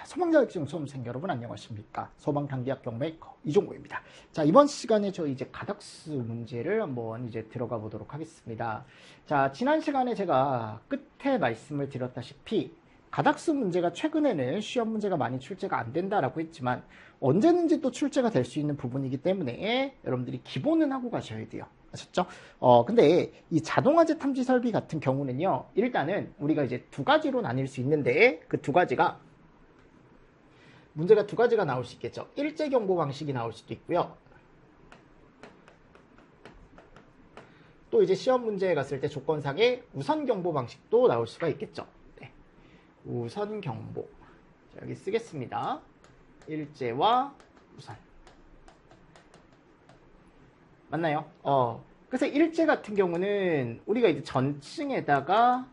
소방자격증 수험생 여러분 안녕하십니까? 소방단계학 경메이커 이종구입니다. 자, 이번 시간에 저 이제 가닥수 문제를 한번 이제 들어가 보도록 하겠습니다. 자, 지난 시간에 제가 끝에 말씀을 드렸다시피 가닥수 문제가 최근에는 시험 문제가 많이 출제가 안 된다라고 했지만 언제든지 또 출제가 될 수 있는 부분이기 때문에 여러분들이 기본은 하고 가셔야 돼요. 아셨죠? 근데 이 자동화재 탐지 설비 같은 경우는요, 일단은 우리가 이제 두 가지로 나뉠 수 있는데 그 두 가지가 문제가 두 가지가 나올 수 있겠죠. 일제 경보 방식이 나올 수도 있고요. 또 이제 시험 문제에 갔을 때 조건상의 우선 경보 방식도 나올 수가 있겠죠. 네. 우선 경보. 자, 여기 쓰겠습니다. 일제와 우선. 맞나요? 그래서 일제 같은 경우는 우리가 이제 전층에다가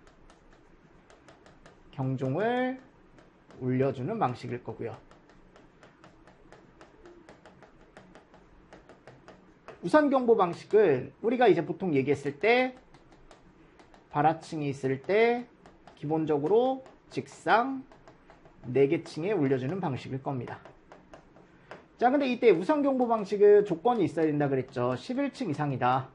경종을 울려주는 방식일 거고요. 우선 경보 방식은 우리가 이제 보통 얘기했을 때 발하층이 있을 때 기본적으로 직상 4개 층에 울려주는 방식일 겁니다. 자, 근데 이때 우선 경보 방식은 조건이 있어야 된다 그랬죠. 11층 이상이다.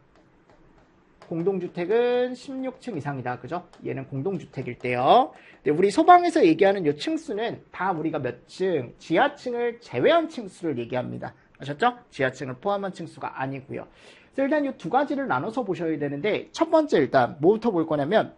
공동주택은 16층 이상이다. 그죠? 얘는 공동주택일 때요. 근데 우리 소방에서 얘기하는 이 층수는 다 우리가 몇 층, 지하층을 제외한 층수를 얘기합니다. 아셨죠? 지하층을 포함한 층수가 아니고요. 그래서 일단 이 두 가지를 나눠서 보셔야 되는데 첫 번째 일단 뭐부터 볼 거냐면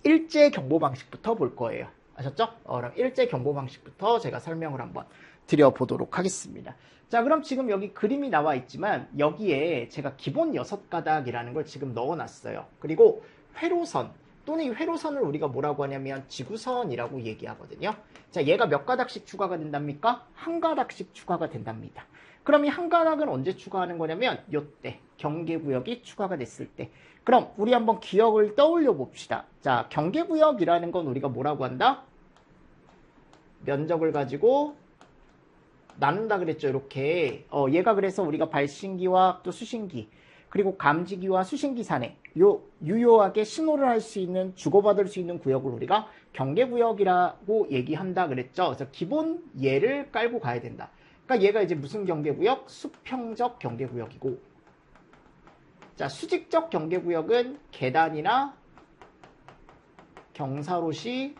일제 경보 방식부터 볼 거예요. 아셨죠? 그럼 일제 경보 방식부터 제가 설명을 한번 드려보도록 하겠습니다. 자, 그럼 지금 여기 그림이 나와 있지만 여기에 제가 기본 6가닥이라는 걸 지금 넣어놨어요. 그리고 회로선 또는 이 회로선을 우리가 뭐라고 하냐면 지구선이라고 얘기하거든요. 자, 얘가 몇 가닥씩 추가가 된답니까? 한 가닥씩 추가가 된답니다. 그럼 이 한 가닥은 언제 추가하는 거냐면 요때 경계구역이 추가가 됐을 때. 그럼 우리 한번 기억을 떠올려 봅시다. 자, 경계구역이라는 건 우리가 뭐라고 한다? 면적을 가지고 나눈다 그랬죠. 이렇게 얘가 그래서 우리가 발신기와 또 수신기 그리고 감지기와 수신기 산에 유효하게 신호를 할 수 있는 주고받을 수 있는 구역을 우리가 경계구역이라고 얘기한다 그랬죠. 그래서 기본 얘를 깔고 가야 된다. 그러니까 얘가 이제 무슨 경계구역? 수평적 경계구역이고, 자, 수직적 경계구역은 계단이나 경사롯이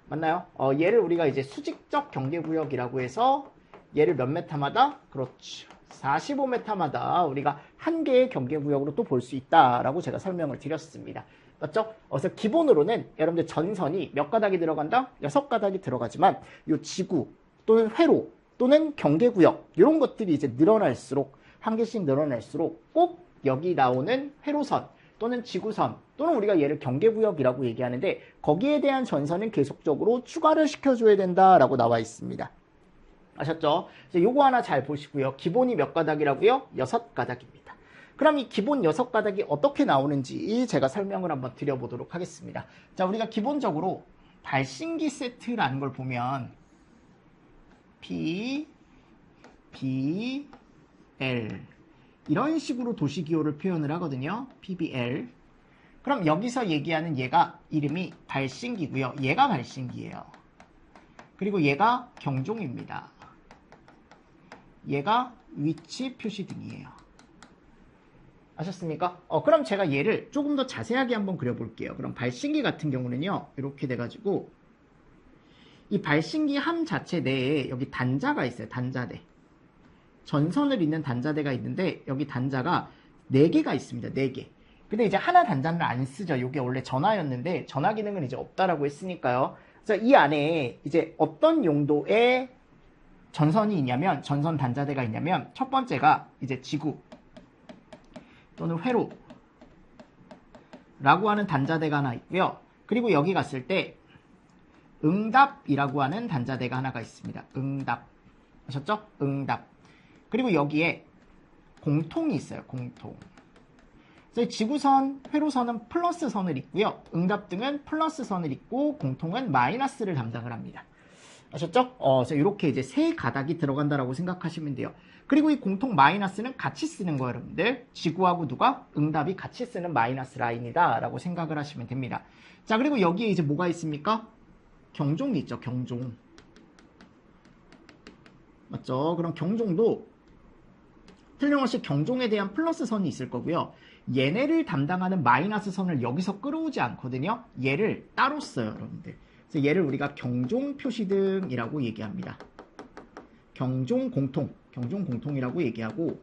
맞나요? 얘를 우리가 이제 수직적 경계구역이라고 해서 얘를 몇 메타마다? 그렇죠. 45m마다 우리가 한 개의 경계구역으로 또 볼 수 있다라고 제가 설명을 드렸습니다. 맞죠? 그래서 기본으로는 여러분들 전선이 몇 가닥이 들어간다? 6가닥이 들어가지만 이 지구 또는 회로 또는 경계구역 이런 것들이 이제 늘어날수록 한 개씩 늘어날수록 꼭 여기 나오는 회로선 또는 지구선 또는 우리가 얘를 경계구역이라고 얘기하는데 거기에 대한 전선은 계속적으로 추가를 시켜줘야 된다라고 나와 있습니다. 아셨죠? 요거 하나 잘 보시고요. 기본이 몇 가닥이라고요? 6가닥입니다. 그럼 이 기본 6가닥이 어떻게 나오는지 제가 설명을 한번 드려보도록 하겠습니다. 자, 우리가 기본적으로 발신기 세트라는 걸 보면 P, B, L 이런 식으로 도시기호를 표현을 하거든요. PBL. 그럼 여기서 얘기하는 얘가 이름이 발신기고요. 얘가 발신기예요. 그리고 얘가 경종입니다. 얘가 위치 표시등이에요. 아셨습니까? 그럼 제가 얘를 조금 더 자세하게 한번 그려볼게요. 그럼 발신기 같은 경우는요. 이렇게 돼가지고 이 발신기 함 자체 내에 여기 단자가 있어요. 단자대. 전선을 잇는 단자대가 있는데 여기 단자가 4개가 있습니다. 4개. 근데 이제 하나 단자를 안 쓰죠. 이게 원래 전화였는데 전화 기능은 이제 없다라고 했으니까요. 그래서 이 안에 이제 어떤 용도의 전선이 있냐면 전선 단자대가 있냐면 첫 번째가 이제 지구 또는 회로라고 하는 단자대가 하나 있고요. 그리고 여기 갔을 때 응답이라고 하는 단자대가 하나가 있습니다. 응답. 아셨죠? 응답. 그리고 여기에 공통이 있어요. 공통. 그래서 지구선, 회로선은 플러스 선을 잇고요. 응답 등은 플러스 선을 잇고 공통은 마이너스를 담당을 합니다. 아셨죠? 그래서 이렇게 이제 3가닥이 들어간다라고 생각하시면 돼요. 그리고 이 공통 마이너스는 같이 쓰는 거예요, 여러분들. 지구하고 누가? 응답이 같이 쓰는 마이너스 라인이다 라고 생각을 하시면 됩니다. 자, 그리고 여기에 이제 뭐가 있습니까? 경종이 있죠. 경종. 맞죠? 그럼 경종도 틀림없이 경종에 대한 플러스 선이 있을 거고요. 얘네를 담당하는 마이너스 선을 여기서 끌어오지 않거든요. 얘를 따로 써요, 여러분들. 그래서 얘를 우리가 경종 표시등이라고 얘기합니다. 경종 공통이라고 얘기하고,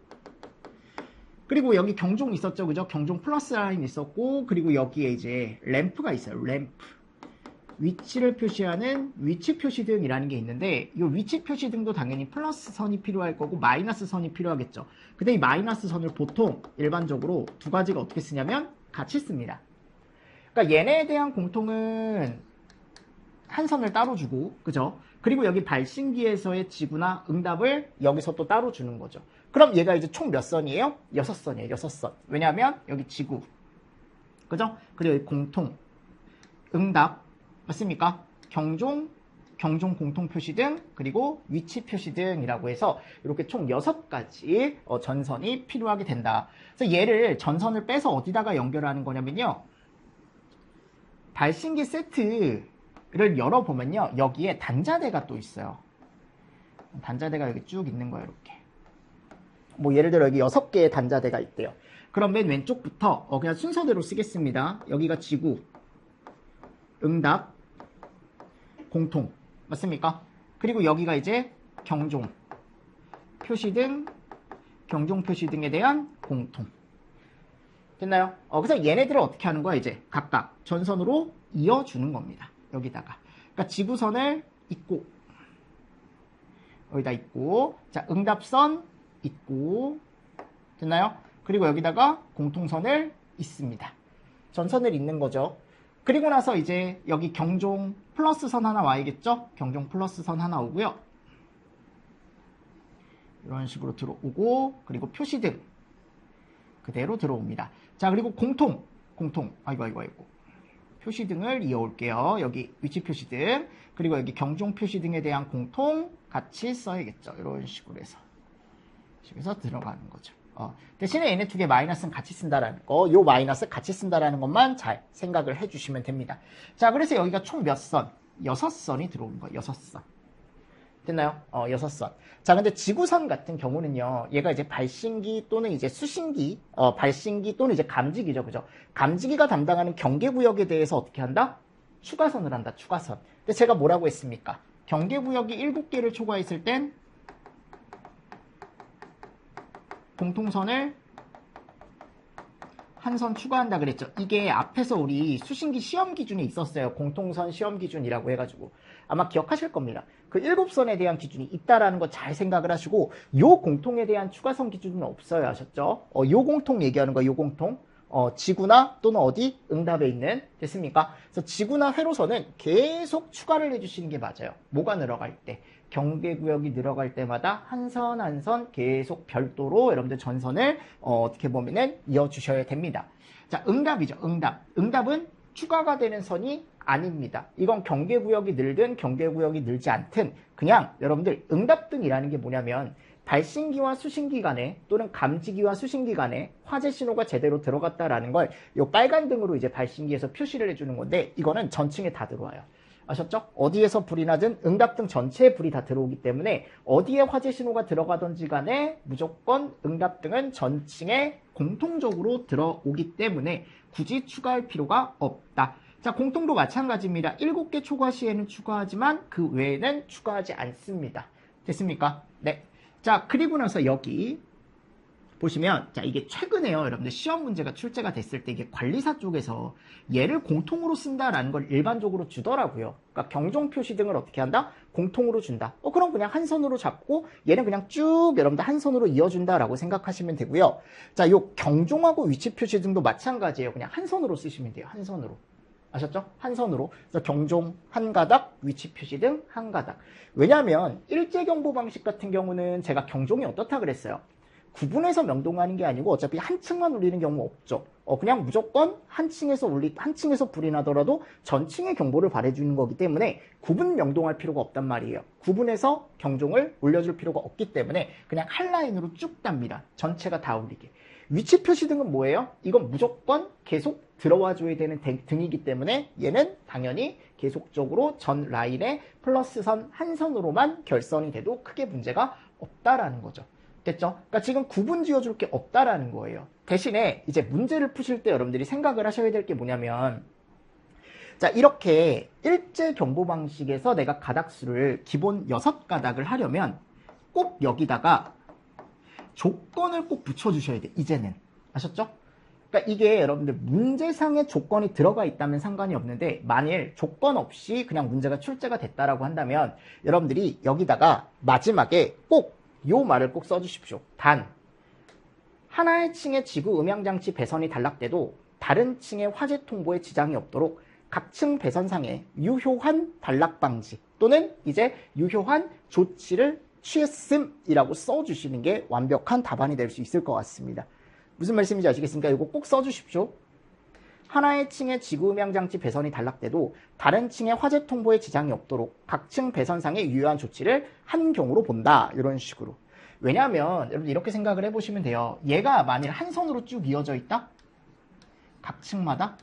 그리고 여기 경종 있었죠, 그죠? 경종 플러스 라인 있었고, 그리고 여기에 이제 램프가 있어요. 램프. 위치를 표시하는 위치 표시등이라는 게 있는데, 이 위치 표시등도 당연히 플러스 선이 필요할 거고 마이너스 선이 필요하겠죠. 근데 이 마이너스 선을 보통 일반적으로 두 가지가 어떻게 쓰냐면 같이 씁니다. 그러니까 얘네에 대한 공통은 한 선을 따로 주고, 그죠? 그리고 여기 발신기에서의 지구나 응답을 여기서 또 따로 주는 거죠. 그럼 얘가 이제 총 몇 선이에요? 6선이에요. 6선. 왜냐하면 여기 지구, 그죠? 그리고 여기 공통, 응답, 맞습니까? 경종 공통 표시등, 그리고 위치 표시등이라고 해서 이렇게 총 6가지 전선이 필요하게 된다. 그래서 얘를 전선을 빼서 어디다가 연결하는 거냐면요. 발신기 세트를 열어보면요. 여기에 단자대가 또 있어요. 단자대가 여기 쭉 있는 거예요. 이렇게. 뭐 예를 들어 여기 6개의 단자대가 있대요. 그럼 맨 왼쪽부터 그냥 순서대로 쓰겠습니다. 여기가 지구, 응답, 공통. 맞습니까? 그리고 여기가 이제 경종 표시등, 경종 표시등에 대한 공통. 됐나요? 그래서 얘네들을 어떻게 하는 거야? 이제 각각 전선으로 이어주는 겁니다. 여기다가. 그러니까 지구선을 있고, 여기다 있고, 자, 응답선 있고, 됐나요? 그리고 여기다가 공통선을 있습니다. 전선을 잇는 거죠. 그리고 나서 이제 여기 경종 플러스 선 하나 와야겠죠? 경종 플러스 선 하나 오고요. 이런 식으로 들어오고, 그리고 표시등 그대로 들어옵니다. 자, 그리고 공통. 아이고. 표시등을 이어올게요. 여기 위치 표시등, 그리고 여기 경종 표시등에 대한 공통 같이 써야겠죠. 이런 식으로 해서. 그래서 들어가는 거죠. 대신에 얘네 두 개 마이너스는 같이 쓴다라는 거, 요 마이너스 같이 쓴다라는 것만 잘 생각을 해주시면 됩니다. 자, 그래서 여기가 총 몇 선? 6선이 들어오는 거예요. 6선. 됐나요? 6선. 자, 근데 지구선 같은 경우는요, 얘가 이제 발신기 또는 이제 수신기, 발신기 또는 이제 감지기죠. 그죠? 감지기가 담당하는 경계구역에 대해서 어떻게 한다? 추가선을 한다. 추가선. 근데 제가 뭐라고 했습니까? 경계구역이 7개를 초과했을 땐 공통선을 한 선 추가한다 그랬죠. 이게 앞에서 우리 수신기 시험 기준이 있었어요. 공통선 시험 기준이라고 해가지고 아마 기억하실 겁니다. 그 7선에 대한 기준이 있다라는 거 잘 생각을 하시고, 요 공통에 대한 추가선 기준은 없어요. 아셨죠? 요 공통 얘기하는 거예요. 요 공통. 지구나 또는 어디? 응답에 있는. 됐습니까? 그래서 지구나 회로선은 계속 추가를 해주시는 게 맞아요. 뭐가 늘어갈 때? 경계구역이 늘어갈 때마다 한 선 한 선 계속 별도로 여러분들 전선을 어떻게 보면은 이어주셔야 됩니다. 자, 응답이죠. 응답은 추가가 되는 선이 아닙니다. 이건 경계구역이 늘든 경계구역이 늘지 않든 그냥 여러분들 응답등이라는 게 뭐냐면 발신기와 수신기 간에 또는 감지기와 수신기 간에 화재 신호가 제대로 들어갔다라는 걸 이 빨간 등으로 이제 발신기에서 표시를 해주는 건데, 이거는 전층에 다 들어와요. 아셨죠? 어디에서 불이 나든 응답등 전체에 불이 다 들어오기 때문에 어디에 화재 신호가 들어가든지 간에 무조건 응답등은 전층에 공통적으로 들어오기 때문에 굳이 추가할 필요가 없다. 자, 공통도 마찬가지입니다. 7개 초과 시에는 추가하지만 그 외에는 추가하지 않습니다. 됐습니까? 네. 자, 그리고 나서 여기 보시면, 자, 이게 최근에요, 여러분들 시험 문제가 출제가 됐을 때 이게 관리사 쪽에서 얘를 공통으로 쓴다라는 걸 일반적으로 주더라고요. 그러니까 경종 표시 등을 어떻게 한다? 공통으로 준다. 그럼 그냥 한 선으로 잡고 얘는 그냥 쭉 여러분들 한 선으로 이어준다라고 생각하시면 되고요. 자, 요 경종하고 위치 표시 등도 마찬가지예요. 그냥 한 선으로 쓰시면 돼요. 한 선으로. 아셨죠? 한 선으로. 그래서 경종 한 가닥, 위치 표시 등 한 가닥. 왜냐하면 일제경보 방식 같은 경우는 제가 경종이 어떻다 그랬어요? 구분해서 명동하는 게 아니고 어차피 한 층만 울리는 경우 없죠. 그냥 무조건 한 층에서 불이 나더라도 전층의 경보를 발해주는 거기 때문에 구분 명동할 필요가 없단 말이에요. 구분해서 경종을 울려줄 필요가 없기 때문에 그냥 한 라인으로 쭉 답니다. 전체가 다 울리게. 위치 표시 등은 뭐예요? 이건 무조건 계속 들어와 줘야 되는 등이기 때문에 얘는 당연히 계속적으로 전 라인에 플러스선 한 선으로만 결선이 돼도 크게 문제가 없다라는 거죠. 됐죠? 그러니까 지금 구분 지어줄 게 없다라는 거예요. 대신에 이제 문제를 푸실 때 여러분들이 생각을 하셔야 될 게 뭐냐면, 자, 이렇게 일제 경보 방식에서 내가 가닥수를 기본 6가닥을 하려면 꼭 여기다가 조건을 꼭 붙여주셔야 돼, 이제는. 아셨죠? 그러니까 이게 여러분들 문제상의 조건이 들어가 있다면 상관이 없는데, 만일 조건 없이 그냥 문제가 출제가 됐다라고 한다면 여러분들이 여기다가 마지막에 꼭 요 말을 꼭 써주십시오. 단, 하나의 층의 지구 음향장치 배선이 단락돼도 다른 층의 화재 통보에 지장이 없도록 각 층 배선상에 유효한 단락 방지 또는 이제 유효한 조치를 취했음이라고 써주시는 게 완벽한 답안이 될 수 있을 것 같습니다. 무슨 말씀인지 아시겠습니까? 이거 꼭 써주십시오. 하나의 층의 지구음향장치 배선이 단락돼도 다른 층의 화재 통보에 지장이 없도록 각 층 배선상의 유효한 조치를 한 경우로 본다. 이런 식으로. 왜냐하면 여러분 이렇게 생각을 해보시면 돼요. 얘가 만일 한 선으로 쭉 이어져 있다? 각 층마다?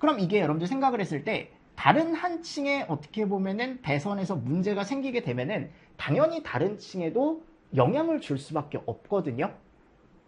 그럼 이게 여러분들 생각을 했을 때 다른 한 층에 어떻게 보면은 배선에서 문제가 생기게 되면은 당연히 다른 층에도 영향을 줄 수밖에 없거든요.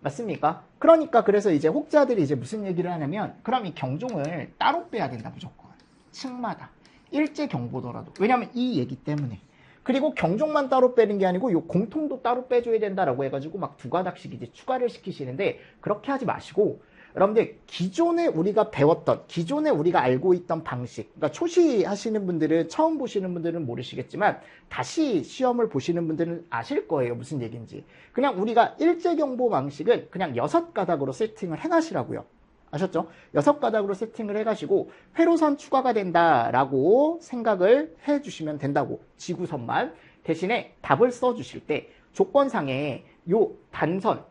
맞습니까? 그러니까 그래서 이제 혹자들이 이제 무슨 얘기를 하냐면, 그럼 이 경종을 따로 빼야 된다, 무조건. 층마다. 일제 경보더라도. 왜냐면 이 얘기 때문에. 그리고 경종만 따로 빼는 게 아니고 요 공통도 따로 빼줘야 된다라고 해가지고 막 2가닥씩 이제 추가를 시키시는데, 그렇게 하지 마시고, 여러분들 기존에 우리가 배웠던, 기존에 우리가 알고 있던 방식, 그러니까 초시 하시는 분들은, 처음 보시는 분들은 모르시겠지만 다시 시험을 보시는 분들은 아실 거예요, 무슨 얘기인지. 그냥 우리가 일제경보 방식은 그냥 6가닥으로 세팅을 해가시라고요. 아셨죠? 6가닥으로 세팅을 해가시고 회로선 추가가 된다라고 생각을 해주시면 된다고, 지구선만. 대신에 답을 써주실 때 조건상에 요 단선,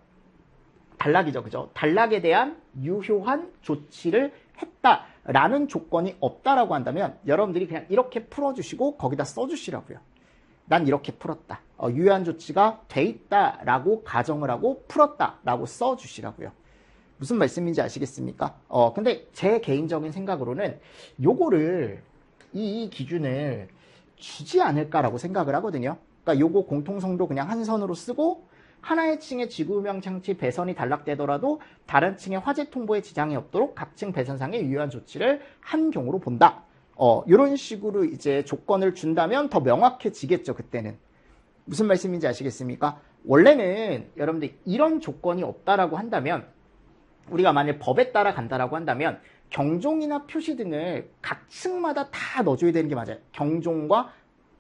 단락이죠, 그죠? 단락에 대한 유효한 조치를 했다라는 조건이 없다라고 한다면 여러분들이 그냥 이렇게 풀어주시고 거기다 써주시라고요. 난 이렇게 풀었다. 유효한 조치가 돼 있다라고 가정을 하고 풀었다라고 써주시라고요. 무슨 말씀인지 아시겠습니까? 근데 제 개인적인 생각으로는 요거를, 이 기준을 주지 않을까라고 생각을 하거든요. 그러니까 요거 공통성도 그냥 한 선으로 쓰고, 하나의 층의 지구음향장치 배선이 단락되더라도 다른 층의 화재 통보에 지장이 없도록 각 층 배선상의 유효한 조치를 한 경우로 본다. 이런 식으로 이제 조건을 준다면 더 명확해지겠죠, 그때는. 무슨 말씀인지 아시겠습니까? 원래는 여러분들 이런 조건이 없다라고 한다면, 우리가 만약 법에 따라 간다라고 한다면 경종이나 표시 등을 각 층마다 다 넣어줘야 되는 게 맞아요.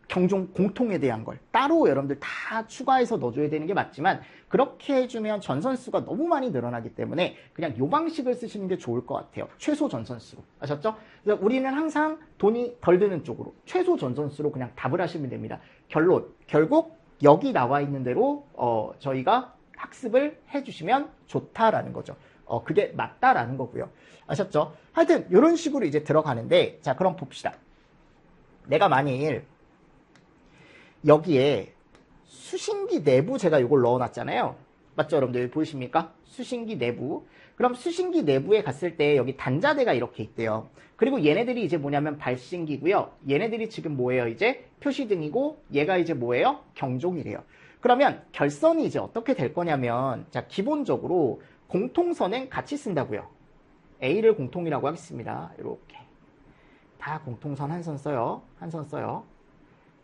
경종 공통에 대한 걸 따로 여러분들 다 추가해서 넣어줘야 되는 게 맞지만, 그렇게 해주면 전선수가 너무 많이 늘어나기 때문에 그냥 요 방식을 쓰시는 게 좋을 것 같아요. 최소 전선수로. 아셨죠? 그래서 우리는 항상 돈이 덜 드는 쪽으로 최소 전선수로 그냥 답을 하시면 됩니다. 결국 여기 나와 있는 대로 저희가 학습을 해주시면 좋다라는 거죠. 그게 맞다라는 거고요. 아셨죠? 하여튼 이런 식으로 이제 들어가는데, 자, 그럼 봅시다. 내가 만일 여기에 수신기 내부 제가 이걸 넣어놨잖아요. 맞죠, 여러분들? 보이십니까? 수신기 내부. 그럼 수신기 내부에 갔을 때 여기 단자대가 이렇게 있대요. 그리고 얘네들이 이제 뭐냐면 발신기고요. 얘네들이 지금 뭐예요? 이제 표시등이고, 얘가 이제 뭐예요? 경종이래요. 그러면 결선이 이제 어떻게 될 거냐면, 자, 기본적으로 공통선은 같이 쓴다고요. A를 공통이라고 하겠습니다. 이렇게 다 공통선 한 선 써요. 한 선 써요.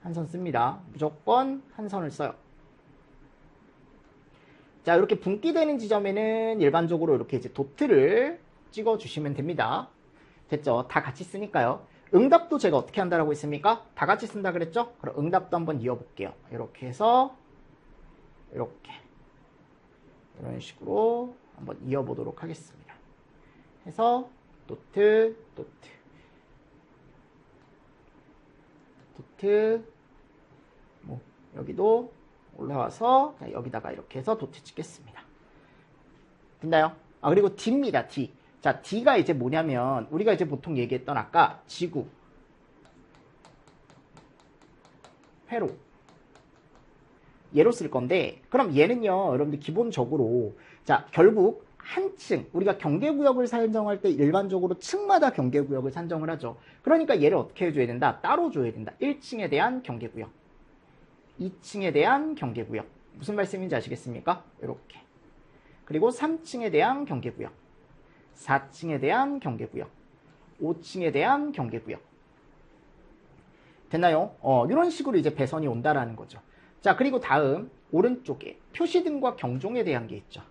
한 선 씁니다. 무조건 한 선을 써요. 자, 이렇게 분기되는 지점에는 일반적으로 이렇게 이제 도트를 찍어 주시면 됩니다. 됐죠? 다 같이 쓰니까요. 응답도 제가 어떻게 한다라고 했습니까? 다 같이 쓴다 그랬죠? 그럼 응답도 한번 이어볼게요. 이렇게 해서 이렇게 이런 식으로 한번 이어보도록 하겠습니다. 해서 도트, 뭐 여기도 올라와서 여기다가 이렇게 해서 도트 찍겠습니다. 됐나요? 그리고 D입니다. D. 자, D가 이제 뭐냐면 우리가 이제 보통 얘기했던 아까 지구, 회로, 얘로 쓸 건데, 그럼 얘는요, 여러분들 기본적으로, 자, 결국 한 층, 우리가 경계구역을 산정할 때 일반적으로 층마다 경계구역을 산정을 하죠. 그러니까 얘를 어떻게 해줘야 된다? 따로 줘야 된다. 1층에 대한 경계구역, 2층에 대한 경계구역. 무슨 말씀인지 아시겠습니까? 이렇게. 그리고 3층에 대한 경계구역, 4층에 대한 경계구역, 5층에 대한 경계구역. 됐나요? 이런 식으로 이제 배선이 온다라는 거죠. 자, 그리고 다음 오른쪽에 표시등과 경종에 대한 게 있죠.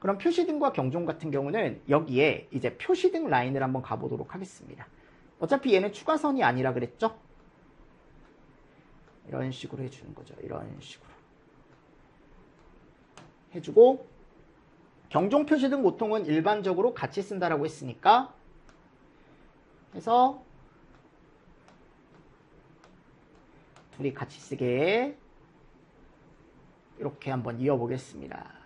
그럼 표시등과 경종 같은 경우는 여기에 이제 표시등 라인을 한번 가보도록 하겠습니다. 어차피 얘는 추가선이 아니라 그랬죠? 이런 식으로 해주는 거죠. 이런 식으로 해주고, 경종 표시등 보통은 일반적으로 같이 쓴다라고 했으니까 해서 둘이 같이 쓰게 이렇게 한번 이어보겠습니다.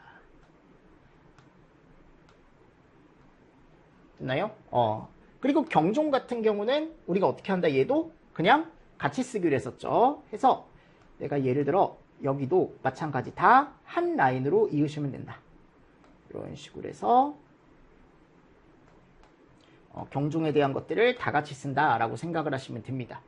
됐나요? 그리고 경종 같은 경우는 우리가 어떻게 한다? 얘도 그냥 같이 쓰기로 했었죠. 해서 내가 예를 들어 여기도 마찬가지 다 한 라인으로 이으시면 된다. 이런 식으로 해서 경종에 대한 것들을 다 같이 쓴다라고 생각을 하시면 됩니다.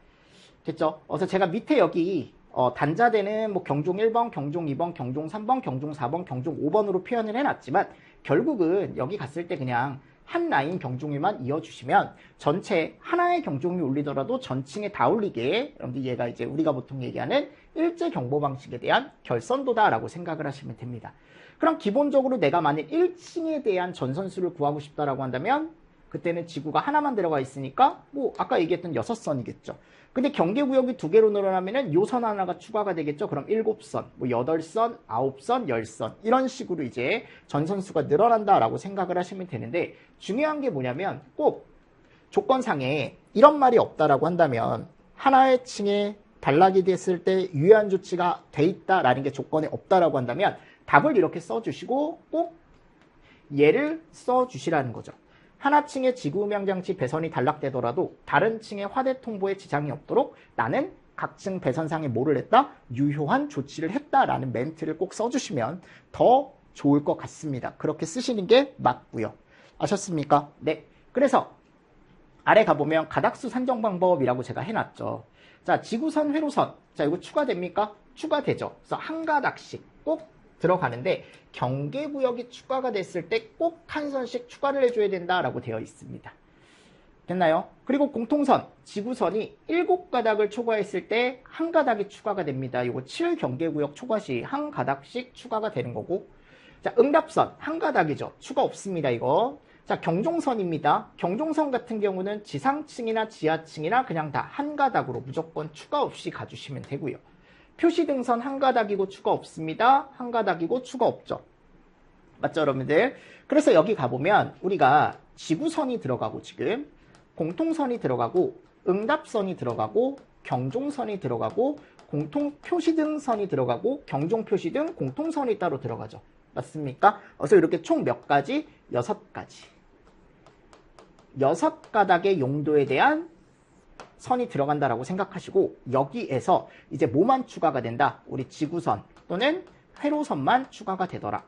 됐죠? 그래서 제가 밑에 여기 단자되는 뭐 경종 1번, 경종 2번, 경종 3번, 경종 4번, 경종 5번으로 표현을 해놨지만 결국은 여기 갔을 때 그냥 한 라인 경종에만 이어주시면 전체 하나의 경종이 울리더라도 전층에 다 울리게, 여러분들 얘가 이제 우리가 보통 얘기하는 일제 경보 방식에 대한 결선도다라고 생각을 하시면 됩니다. 그럼 기본적으로 내가 만약 1층에 대한 전선수를 구하고 싶다라고 한다면 그때는 지구가 하나만 들어가 있으니까 뭐 아까 얘기했던 6선이겠죠. 근데 경계구역이 2개로 늘어나면은 요선 하나가 추가가 되겠죠. 그럼 7선, 뭐 8선, 9선, 10선 이런 식으로 이제 전선수가 늘어난다라고 생각을 하시면 되는데, 중요한 게 뭐냐면 꼭 조건상에 이런 말이 없다라고 한다면, 하나의 층에 단락이 됐을 때 유효한 조치가 돼 있다라는 게 조건에 없다라고 한다면 답을 이렇게 써주시고 꼭 얘를 써주시라는 거죠. 하나 층의 지구음향장치 배선이 단락되더라도 다른 층의 화대 통보에 지장이 없도록 나는 각 층 배선상에 뭐를 했다? 유효한 조치를 했다라는 멘트를 꼭 써주시면 더 좋을 것 같습니다. 그렇게 쓰시는 게 맞고요. 아셨습니까? 네. 그래서 아래 가보면 가닥수 산정 방법이라고 제가 해놨죠. 자, 지구선, 회로선. 자, 이거 추가됩니까? 추가되죠. 그래서 한 가닥씩 꼭 들어가는데 경계구역이 추가가 됐을 때 꼭 한 선씩 추가를 해줘야 된다라고 되어 있습니다. 됐나요? 그리고 공통선, 지구선이 7가닥을 초과했을 때 한 가닥이 추가가 됩니다. 이거 7경계구역 초과 시 한 가닥씩 추가가 되는 거고, 자, 응답선 한 가닥이죠. 추가 없습니다. 이거. 자, 경종선입니다. 경종선 같은 경우는 지상층이나 지하층이나 그냥 다 한 가닥으로 무조건 추가 없이 가주시면 되고요. 표시등선 한 가닥이고 추가 없습니다. 한 가닥이고 추가 없죠. 맞죠, 여러분들? 그래서 여기 가보면 우리가 지구선이 들어가고 지금 공통선이 들어가고 응답선이 들어가고 경종선이 들어가고 공통표시등선이 들어가고 경종표시등 공통선이 따로 들어가죠. 맞습니까? 그래서 이렇게 총 몇 가지? 6가지. 6가닥의 용도에 대한 선이 들어간다라고 생각하시고, 여기에서 이제 뭐만 추가가 된다? 우리 지구선 또는 회로선만 추가가 되더라.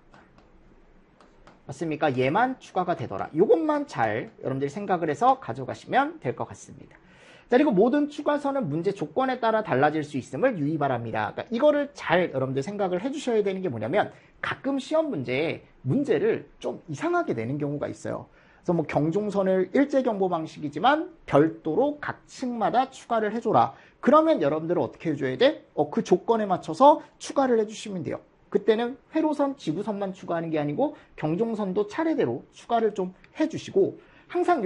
맞습니까? 얘만 추가가 되더라. 이것만 잘 여러분들이 생각을 해서 가져가시면 될 것 같습니다. 자, 그리고 모든 추가선은 문제 조건에 따라 달라질 수 있음을 유의 바랍니다. 그러니까 이거를 잘 여러분들 생각을 해주셔야 되는 게 뭐냐면, 가끔 시험 문제를 좀 이상하게 내는 경우가 있어요. 그래서 뭐 경종선을 일제경보 방식이지만 별도로 각 층마다 추가를 해줘라. 그러면 여러분들은 어떻게 해줘야 돼? 그 조건에 맞춰서 추가를 해주시면 돼요. 그때는 회로선, 지구선만 추가하는 게 아니고 경종선도 차례대로 추가를 좀 해주시고, 항상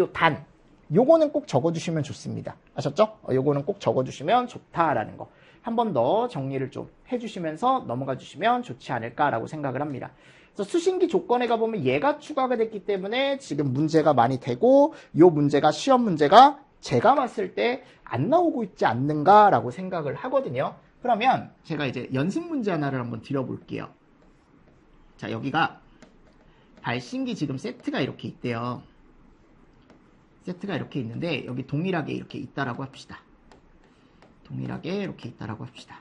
요거는 꼭 적어주시면 좋습니다. 아셨죠? 요거는 꼭 적어주시면 좋다라는 거. 한 번 더 정리를 좀 해주시면서 넘어가 주시면 좋지 않을까라고 생각을 합니다. 그래서 수신기 조건에 가보면 얘가 추가가 됐기 때문에 지금 문제가 많이 되고, 요 문제가 시험 문제가 제가 봤을 때 안 나오고 있지 않는가라고 생각을 하거든요. 그러면 제가 이제 연습 문제 하나를 한번 드려볼게요. 자, 여기가 발신기 지금 세트가 이렇게 있대요. 세트가 이렇게 있는데 여기 동일하게 이렇게 있다라고 합시다. 동일하게 이렇게 있다라고 합시다.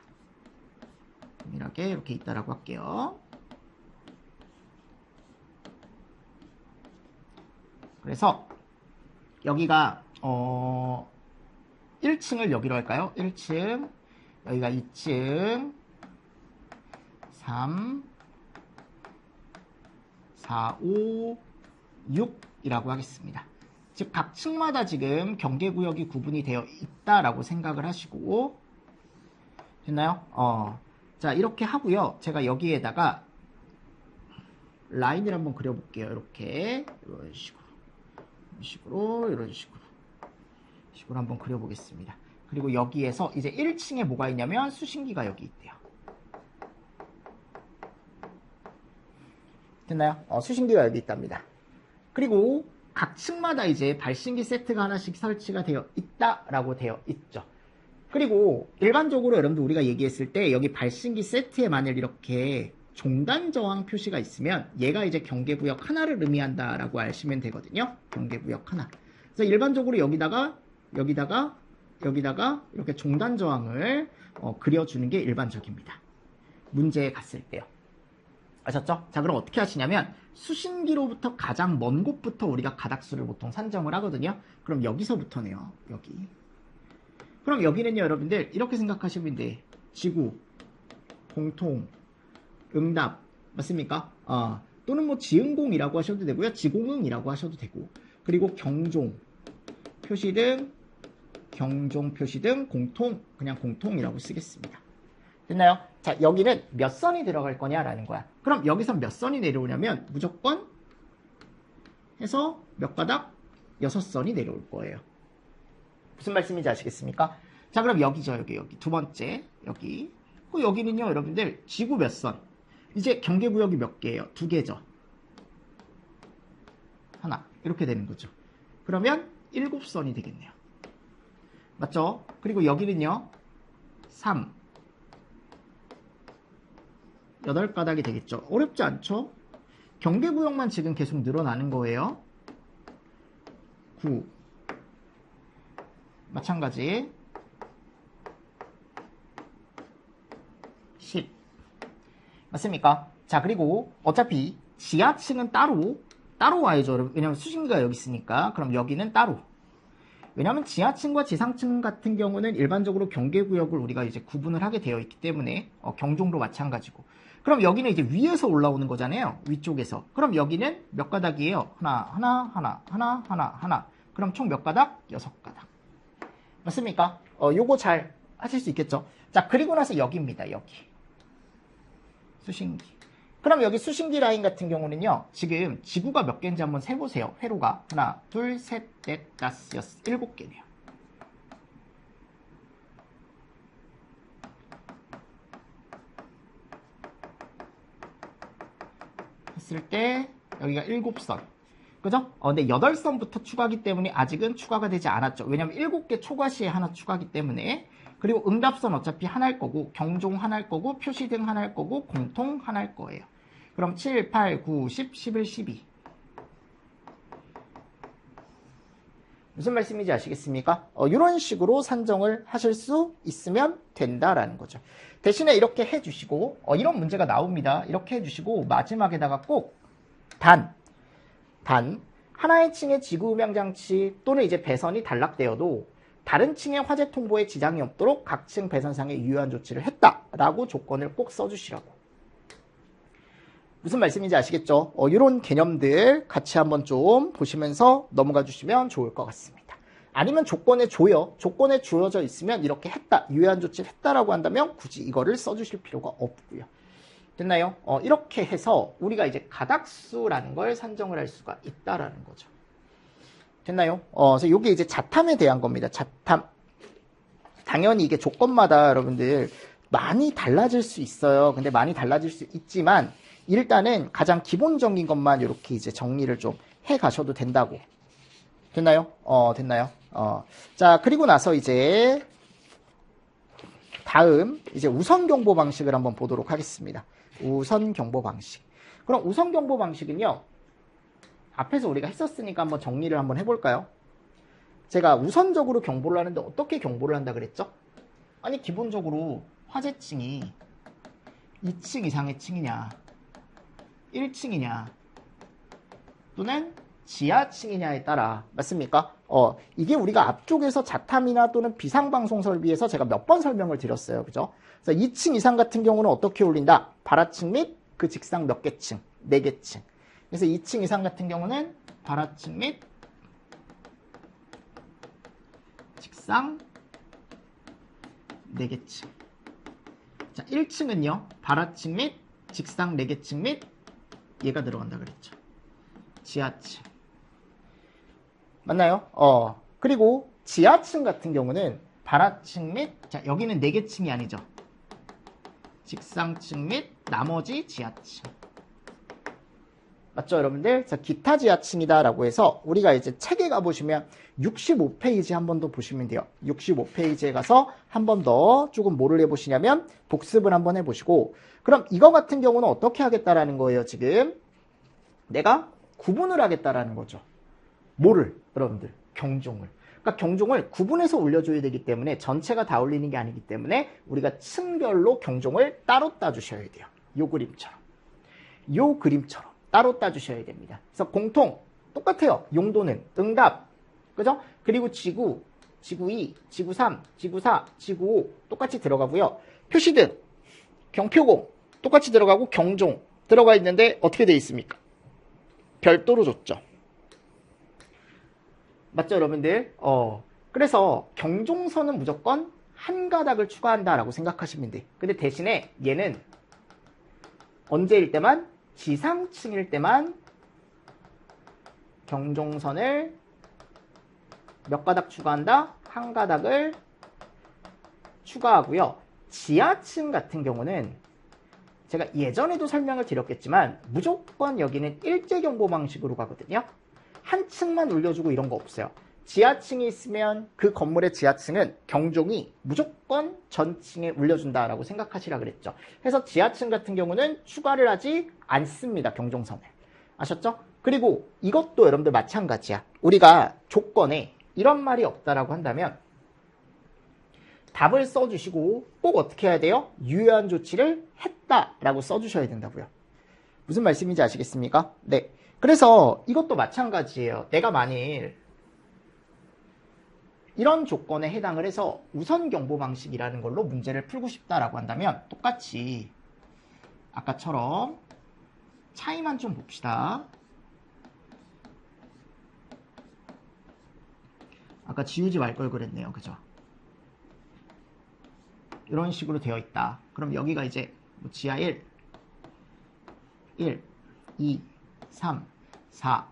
동일하게 이렇게 있다라고 할게요. 그래서 여기가 1층을 여기로 할까요? 1층, 여기가 2층, 3, 4, 5, 6이라고 하겠습니다. 즉 각 층마다 지금 경계구역이 구분이 되어 있다라고 생각을 하시고, 됐나요? 자, 이렇게 하고요. 제가 여기에다가 라인을 한번 그려볼게요. 이렇게 이런 식으로 한번 그려보겠습니다. 그리고 여기에서 이제 1층에 뭐가 있냐면 수신기가 여기 있대요. 됐나요? 수신기가 여기 있답니다. 그리고 각 층마다 이제 발신기 세트가 하나씩 설치가 되어 있다라고 되어 있죠. 그리고 일반적으로 여러분들 우리가 얘기했을 때 여기 발신기 세트에 만일 이렇게 종단 저항 표시가 있으면 얘가 이제 경계구역 하나를 의미한다라고 아시면 되거든요. 경계구역 하나. 그래서 일반적으로 여기다가 이렇게 종단 저항을 그려주는 게 일반적입니다. 문제에 갔을 때요. 아셨죠? 자, 그럼 어떻게 하시냐면 수신기로부터 가장 먼 곳부터 우리가 가닥수를 보통 산정을 하거든요. 그럼 여기서부터네요. 여기. 그럼 여기는요, 여러분들 이렇게 생각하시면 돼. 지구, 공통, 응답, 맞습니까? 또는 뭐 지응공이라고 하셔도 되고요. 지공응이라고 하셔도 되고. 그리고 경종, 표시등, 공통, 그냥 공통이라고 쓰겠습니다. 됐나요? 자, 여기는 몇 선이 들어갈 거냐라는 거야. 그럼 여기서 몇 선이 내려오냐면 무조건 해서 몇 가닥? 6선이 내려올 거예요. 무슨 말씀인지 아시겠습니까? 자, 그럼 여기죠. 여기. 두 번째. 여기. 여기는요, 여러분들 지구 몇 선? 이제 경계구역이 몇 개예요? 2개죠. 하나. 이렇게 되는 거죠. 그러면 7선이 되겠네요. 맞죠? 그리고 여기는요. 3. 8가닥이 되겠죠. 어렵지 않죠? 경계구역만 지금 계속 늘어나는 거예요. 9. 마찬가지. 10. 맞습니까? 자, 그리고 어차피 지하층은 따로 와야죠. 왜냐면 수신기가 여기 있으니까. 그럼 여기는 따로. 왜냐면 지하층과 지상층 같은 경우는 일반적으로 경계구역을 우리가 이제 구분을 하게 되어 있기 때문에 경종도 마찬가지고. 그럼 여기는 이제 위에서 올라오는 거잖아요. 위쪽에서. 그럼 여기는 몇 가닥이에요? 하나. 그럼 총 몇 가닥? 6가닥. 맞습니까? 요거 잘 하실 수 있겠죠? 자, 그리고 나서 여기입니다. 여기. 수신기. 그럼 여기 수신기 라인 같은 경우는요. 지금 지구가 몇 개인지 한번 세보세요. 회로가. 하나, 둘, 셋, 넷, 다섯, 여섯, 7개네요. 했을 때 여기가 7선. 그죠? 근데 8선부터 추가하기 때문에 아직은 추가가 되지 않았죠. 왜냐면 7개 초과시에 하나 추가하기 때문에. 그리고 응답선 어차피 하나일 거고, 경종 하나일 거고, 표시등 하나일 거고, 공통 하나일 거예요. 그럼 7, 8, 9, 10, 11, 12. 무슨 말씀인지 아시겠습니까? 이런 식으로 산정을 하실 수 있으면 된다라는 거죠. 대신에 이렇게 해주시고, 이런 문제가 나옵니다. 이렇게 해주시고, 마지막에다가 꼭 하나의 층의 지구 음향장치 또는 이제 배선이 단락되어도 다른 층의 화재 통보에 지장이 없도록 각 층 배선상에 유효한 조치를 했다라고 조건을 꼭 써주시라고. 무슨 말씀인지 아시겠죠? 이런 개념들 같이 한번 좀 보시면서 넘어가 주시면 좋을 것 같습니다. 아니면 조건에 주어져 있으면 이렇게 했다, 유효한 조치를 했다라고 한다면 굳이 이거를 써주실 필요가 없고요. 됐나요? 이렇게 해서 우리가 이제 가닥수라는 걸 산정을 할 수가 있다라는 거죠. 됐나요? 그래서 이게 이제 자탐에 대한 겁니다. 자탐. 당연히 이게 조건마다 여러분들 많이 달라질 수 있어요. 근데 많이 달라질 수 있지만 일단은 가장 기본적인 것만 이렇게 이제 정리를 좀 해 가셔도 된다고. 됐나요? 됐나요? 자, 그리고 나서 이제 다음 이제 우선 경보 방식을 한번 보도록 하겠습니다. 우선 경보 방식. 그럼 우선 경보 방식은요. 앞에서 우리가 했었으니까 한번 정리를 한번 해볼까요? 제가 우선적으로 경보를 하는데 어떻게 경보를 한다 그랬죠? 아니, 기본적으로 화재층이 2층 이상의 층이냐, 1층이냐, 또는 지하층이냐에 따라 맞습니까? 이게 우리가 앞쪽에서 자탐이나 또는 비상방송 설비에서 제가 몇 번 설명을 드렸어요. 그죠? 그래서 2층 이상 같은 경우는 어떻게 올린다? 발하층 및 그 직상 몇 개 층? 4개 층. 그래서 2층 이상 같은 경우는 발하층 및 직상 4개 층. 자, 1층은요. 발하층 및 직상 4개 층 및 얘가 들어간다 그랬죠. 지하층. 맞나요? 그리고 지하층 같은 경우는 발하층 및, 자, 여기는 4개 층이 아니죠. 직상층 및 나머지 지하층. 맞죠, 여러분들? 자, 기타 지하층이다 라고 해서 우리가 이제 책에 가보시면 65페이지 한 번 더 보시면 돼요. 65페이지에 가서 한 번 더 조금 뭐를 해보시냐면 복습을 한번 해보시고, 그럼 이거 같은 경우는 어떻게 하겠다라는 거예요, 지금? 내가 구분을 하겠다라는 거죠. 뭐를? 여러분들, 경종을. 그러니까 경종을 구분해서 올려줘야 되기 때문에 전체가 다 올리는 게 아니기 때문에 우리가 층별로 경종을 따로 따주셔야 돼요. 요 그림처럼. 요 그림처럼 따로 따주셔야 됩니다. 그래서 공통 똑같아요. 용도는 응답, 그죠? 그리고 지구, 지구 2, 지구 3, 지구 4, 지구 5 똑같이 들어가고요. 표시등, 경표공 똑같이 들어가고 경종 들어가 있는데 어떻게 되어 있습니까? 별도로 줬죠. 맞죠, 여러분들? 그래서 경종선은 무조건 한 가닥을 추가한다라고 생각하시면 돼. 근데 대신에 얘는 언제일 때만? 지상층일 때만 경종선을 몇 가닥 추가한다? 한 가닥을 추가하고요. 지하층 같은 경우는 제가 예전에도 설명을 드렸겠지만 무조건 여기는 일제경보 방식으로 가거든요. 한 층만 올려주고 이런 거 없어요. 지하층이 있으면 그 건물의 지하층은 경종이 무조건 전 층에 올려준다라고 생각하시라 그랬죠. 그래서 지하층 같은 경우는 추가를 하지 않습니다. 경종선을. 아셨죠? 그리고 이것도 여러분들 마찬가지야. 우리가 조건에 이런 말이 없다라고 한다면 답을 써주시고 꼭 어떻게 해야 돼요? 유효한 조치를 했다라고 써주셔야 된다고요. 무슨 말씀인지 아시겠습니까? 네. 그래서 이것도 마찬가지예요. 내가 만일 이런 조건에 해당을 해서 우선 경보 방식이라는 걸로 문제를 풀고 싶다라고 한다면 똑같이 아까처럼 차이만 좀 봅시다. 아까 지우지 말 걸 그랬네요. 그죠? 이런 식으로 되어 있다. 그럼 여기가 이제 지하 1, 2, 3, 4,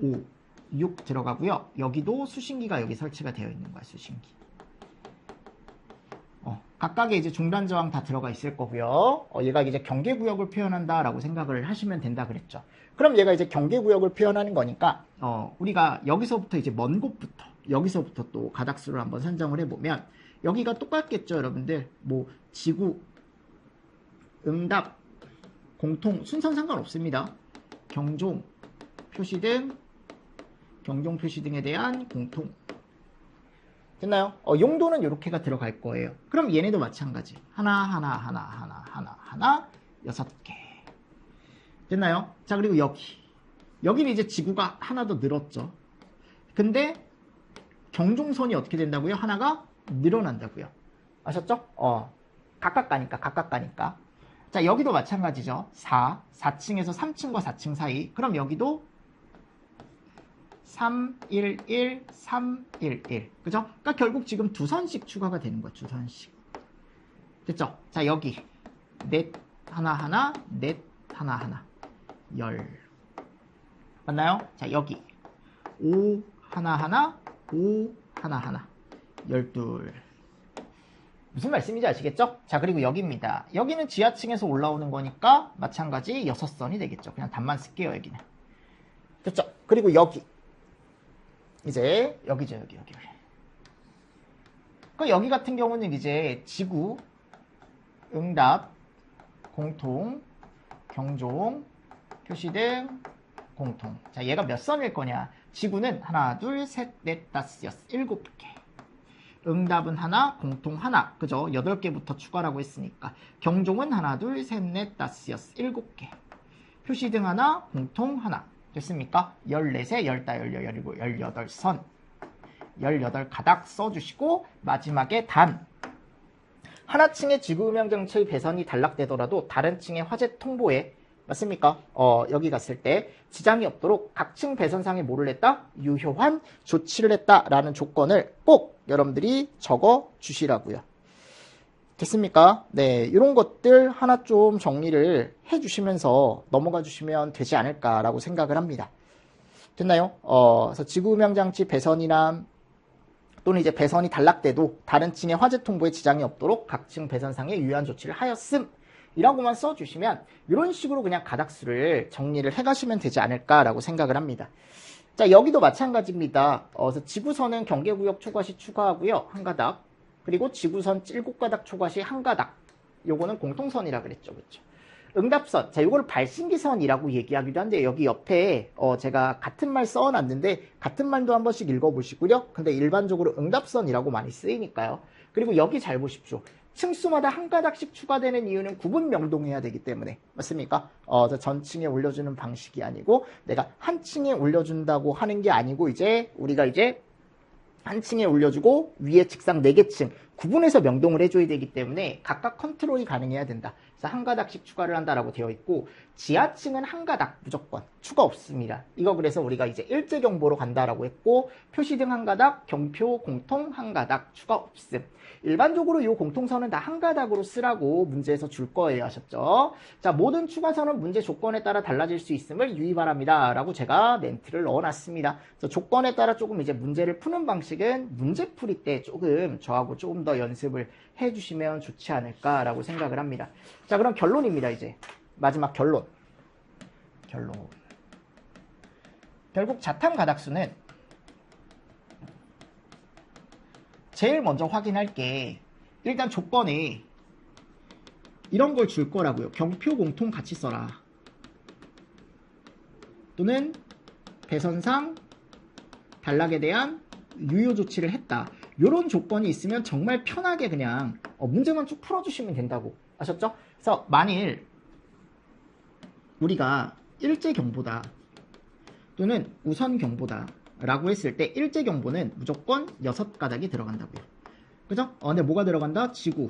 5, 6 들어가고요. 여기도 수신기가 여기 설치가 되어 있는 거야, 수신기. 각각의 이제 중단 저항 다 들어가 있을 거고요. 얘가 이제 경계구역을 표현한다라고 생각을 하시면 된다 그랬죠. 그럼 얘가 이제 경계구역을 표현하는 거니까 우리가 여기서부터 이제 먼 곳부터 여기서부터 또 가닥수를 한번 산정을 해보면 여기가 똑같겠죠, 여러분들. 뭐 지구, 응답, 공통 순서는 상관없습니다. 경종, 표시등, 경종 표시등에 대한 공통. 됐나요? 용도는 이렇게가 들어갈 거예요. 그럼 얘네도 마찬가지. 하나, 6개. 됐나요? 자, 그리고 여기는 이제 지구가 하나 더 늘었죠. 근데 경종선이 어떻게 된다고요? 하나가 늘어난다고요. 아셨죠? 각각 가니까. 자, 여기도 마찬가지죠. 4층에서 3층과 4층 사이. 그럼 여기도 3, 1, 1, 3, 1, 1. 그죠? 그러니까 결국 지금 2선씩 추가가 되는 거야. 2선씩. 됐죠? 자, 여기 넷 하나, 넷 하나. 10. 맞나요? 자, 여기 5 하나, 5 하나. 12. 무슨 말씀인지 아시겠죠? 자, 그리고 여기입니다. 여기는 지하층에서 올라오는 거니까 마찬가지 6선이 되겠죠. 그냥 답만 쓸게요, 여기는. 됐죠? 그리고 여기. 이제 여기죠, 여기. 그러니까 여기 같은 경우는 이제 지구, 응답, 공통, 경종, 표시등, 공통. 자, 얘가 몇 선일 거냐? 지구는 하나, 둘, 셋, 넷, 다섯, 여섯, 7개. 응답은 하나, 공통 하나. 그죠? 8개부터 추가라고 했으니까. 경종은 하나, 둘, 셋, 넷, 다섯, 여섯, 7개. 표시등 하나, 공통 하나. 됐습니까? 14세, 15, 17, 18선 18가닥 써주시고 마지막에 단 하나층의 지구음향장치의 배선이 단락되더라도 다른 층의 화재 통보에 맞습니까? 여기 갔을 때 지장이 없도록 각 층 배선상에 뭐를 했다? 유효한 조치를 했다라는 조건을 꼭 여러분들이 적어 주시라고요. 됐습니까? 네, 이런 것들 하나 좀 정리를 해주시면서 넘어가 주시면 되지 않을까라고 생각을 합니다. 됐나요? 그래서 지구음향장치 배선이나 또는 이제 배선이 단락돼도 다른 층의 화재 통보에 지장이 없도록 각 층 배선상에 유효한 조치를 하였음. 이라고만 써주시면 이런 식으로 그냥 가닥수를 정리를 해가시면 되지 않을까라고 생각을 합니다. 자, 여기도 마찬가지입니다. 그래서 지구선은 경계구역 초과시 추가하고요. 한 가닥. 그리고 지구선 7가닥 초과시 한 가닥. 요거는 공통선이라 그랬죠. 그렇죠? 응답선. 자, 요걸 발신기선이라고 얘기하기도 한데 여기 옆에 제가 같은 말 써놨는데 같은 말도 한 번씩 읽어보시고요. 근데 일반적으로 응답선이라고 많이 쓰이니까요. 그리고 여기 잘 보십시오. 층수마다 한 가닥씩 추가되는 이유는 구분 명동해야 되기 때문에 맞습니까? 전층에 올려주는 방식이 아니고 내가 한 층에 올려준다고 하는 게 아니고 이제 우리가 이제 한 층에 올려주고 위에 직상 4개 층 구분해서 명동을 해줘야 되기 때문에 각각 컨트롤이 가능해야 된다. 그래서 한 가닥씩 추가를 한다라고 되어 있고 지하층은 한 가닥 무조건 추가 없습니다. 이거 그래서 우리가 이제 일제경보로 간다라고 했고 표시등 한 가닥, 경표 공통 한 가닥 추가 없음. 일반적으로 이 공통선은 다 한 가닥으로 쓰라고 문제에서 줄 거예요. 아셨죠? 자, 모든 추가선은 문제 조건에 따라 달라질 수 있음을 유의바랍니다. 라고 제가 멘트를 넣어놨습니다. 그래서 조건에 따라 조금 이제 문제를 푸는 방식은 문제풀이 때 조금 저하고 조금 더 연습을 해주시면 좋지 않을까라고 생각을 합니다. 자, 그럼 결론입니다. 이제 마지막 결론. 결국 자탐 가닥수는 제일 먼저 확인할 게 일단 조건에 이런 걸 줄 거라고요. 경표 공통 같이 써라. 또는 배선상 단락에 대한 유효 조치를 했다. 이런 조건이 있으면 정말 편하게 그냥 문제만 쭉 풀어주시면 된다고. 아셨죠? 그래서 만일 우리가 일제경보다 또는 우선경보다 라고 했을 때 일제경보는 무조건 6가닥이 들어간다고요. 그죠? 근데 뭐가 들어간다? 지구,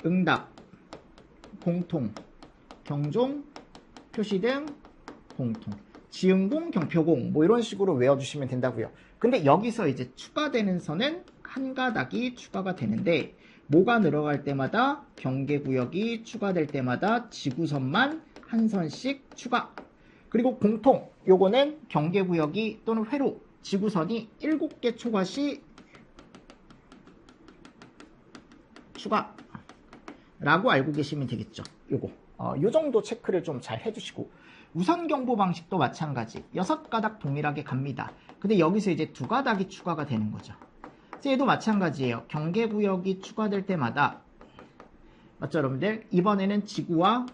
응답, 공통, 경종, 표시등, 공통, 지응공, 경표공 뭐 이런 식으로 외워주시면 된다고요. 근데 여기서 이제 추가되는 선은 한 가닥이 추가가 되는데 뭐가 늘어갈 때마다 경계구역이 추가될 때마다 지구선만 한 선씩 추가. 그리고 공통, 요거는 경계구역이 또는 회로, 지구선이 7개 초과시 추가라고 알고 계시면 되겠죠. 요거. 요 정도 체크를 좀 잘 해주시고 우선경보 방식도 마찬가지 6가닥 동일하게 갑니다. 근데 여기서 이제 2가닥이 추가가 되는 거죠. 얘도 마찬가지예요. 경계구역이 추가될 때마다 맞죠 여러분들? 이번에는 지구와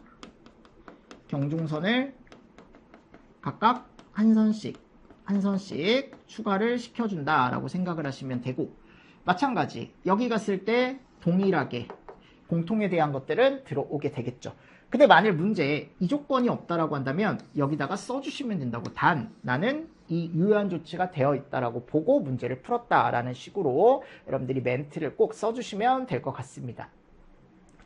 경중선을 각각 한 선씩 추가를 시켜준다라고 생각을 하시면 되고 마찬가지 여기 갔을 때 동일하게 공통에 대한 것들은 들어오게 되겠죠. 근데 만일 문제에 이 조건이 없다라고 한다면 여기다가 써주시면 된다고. 단 나는 이 유효한 조치가 되어 있다라고 보고 문제를 풀었다라는 식으로 여러분들이 멘트를 꼭 써주시면 될 것 같습니다.